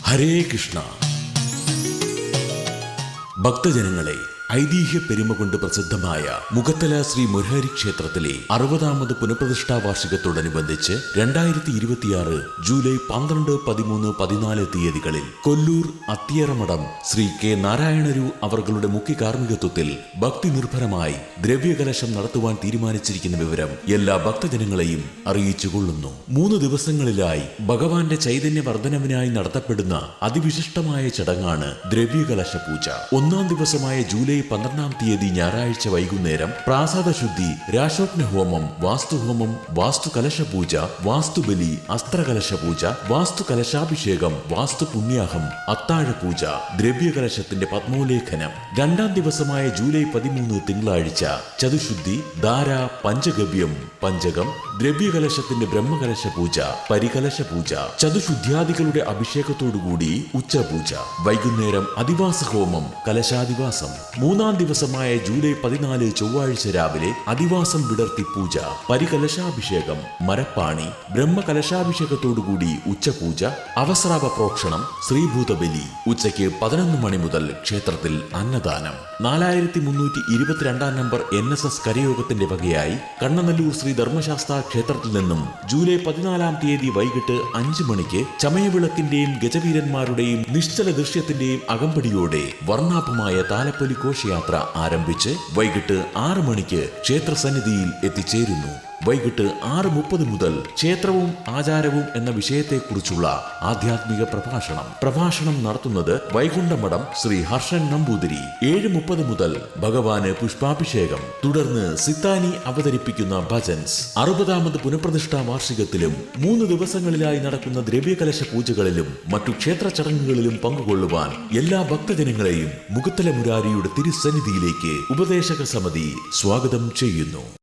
ഹരേ കൃഷ്ണ. ഭക്തജനങ്ങളെ, ഐതിഹ്യ പെരുമ കൊണ്ട് പ്രസിദ്ധമായ മുഖത്തല ശ്രീ മുരഹരി ക്ഷേത്രത്തിലെ 60ാമത് പുനഃപ്രതിഷ്ഠാ വാർഷികത്തോടനുബന്ധിച്ച് 2026 ജൂലൈ 12, 13, 14 തീയതികളിൽ കൊല്ലൂർ അത്തിയറമഠം ശ്രീ കെ നാരായണരു അവர்களுടെ മുഖ്യ കാർമ്മികത്വത്തിൽ ഭക്തി നിർഭരമായി ദ്രവ്യകലശം നടത്തുവാൻ തീരുമാനിച്ചിരിക്കുന്ന വിവരം എല്ലാ ഭക്തജനങ്ങളെയും അറിയിച്ചുകൊള്ളുന്നു. 3 ദിവസങ്ങളിലായി ഭഗവാന്റെ ചൈതന്യ വർധനവിനായി നടത്തപ്പെടുന്ന അതിവിശിഷ്ടമായ ചടങ്ങാണ് ദ്രവ്യകലശ പൂജ. 1ാം ദിവസമായ ജൂലൈ 12-ാം തീയതി ഞായറാഴ്ച വൈകുന്നേരം പ്രാസാദ ശുദ്ധി, രാശോഗ്ന ഹോമം, വാസ്തുഹോമം, വാസ്തുകലശപൂജ, വാസ്തുബലി, അസ്ത്രകലശ പൂജ, വാസ്തുകലശാഭിഷേകം, വാസ്തുപുണ്യാഹം, അത്താഴപൂജ, ദ്രവ്യകലശത്തിന്റെ പത്മോലേഖനം. 2ാം ദിവസമായ ജൂലൈ 13 തിങ്കളാഴ്ച ചതുശുദ്ധി, ധാര, പഞ്ചഗവ്യം, പഞ്ചകം, ദ്രവ്യകലശത്തിന്റെ ബ്രഹ്മകലശ പൂജ, പരികലശ പൂജ, ചതുശുദ്ധ്യാദികളുടെ അഭിഷേകത്തോടുകൂടി ഉച്ചപൂജ. വൈകുന്നേരം അധിവാസ ഹോമം, കലശാധിവാസം. 3ാം ദിവസമായ ജൂലൈ 14 ചൊവ്വാഴ്ച രാവിലെ അധിവാസം വിടർത്തി പൂജ, പരികലശാഭിഷേകം, മരപ്പാണി, ബ്രഹ്മകലശാഭിഷേകത്തോടുകൂടി ഉച്ചപൂജ, അവസ്രാവ പ്രോക്ഷണം, ശ്രീഭൂതബലി. ഉച്ചയ്ക്ക് 11 മണി മുതൽ ക്ഷേത്രത്തിൽ അന്നദാനം. 4322 നമ്പർ NSS കരയോഗത്തിന്റെ വകയായി കണ്ണനല്ലൂർ ശ്രീ ധർമ്മശാസ്ത്ര ക്ഷേത്രത്തിൽ നിന്നും ജൂലൈ 14-ാം തീയതി വൈകിട്ട് 5 മണിക്ക് ചമയവിളക്കിന്റെയും ഗജവീരന്മാരുടെയും നിശ്ചല ദൃശ്യത്തിന്റെയും അകമ്പടിയോടെ വർണ്ണാഭമായ താലപ്പൊലി ഘോഷയാത്ര ആരംഭിച്ച് വൈകിട്ട് 6 മണിക്ക് ക്ഷേത്രസന്നിധിയിൽ എത്തിച്ചേരുന്നു. വൈകിട്ട് 6:30 മുതൽ ക്ഷേത്രവും ആചാരവും എന്ന വിഷയത്തെക്കുറിച്ചുള്ള ആധ്യാത്മിക പ്രഭാഷണം നടത്തുന്നത് വൈകുണ്ഠമഠം ശ്രീ ഹർഷൻ നമ്പൂതിരി. 7:30 മുതൽ ഭഗവാന് പുഷ്പാഭിഷേകം. തുടർന്ന് സിത്താനി അവതരിപ്പിക്കുന്ന ഭജൻസ്. 60ാമത് പുനഃപ്രതിഷ്ഠാ വാർഷികത്തിലും 3 ദിവസങ്ങളിലായി നടക്കുന്ന ദ്രവ്യകലശ പൂജകളിലും മറ്റു ക്ഷേത്ര ചടങ്ങുകളിലും പങ്കുകൊള്ളുവാൻ എല്ലാ ഭക്തജനങ്ങളെയും മുഖത്തല മുരാരിയുടെ തിരുസന്നിധിയിലേക്ക് ഉപദേശക സമിതി സ്വാഗതം ചെയ്യുന്നു.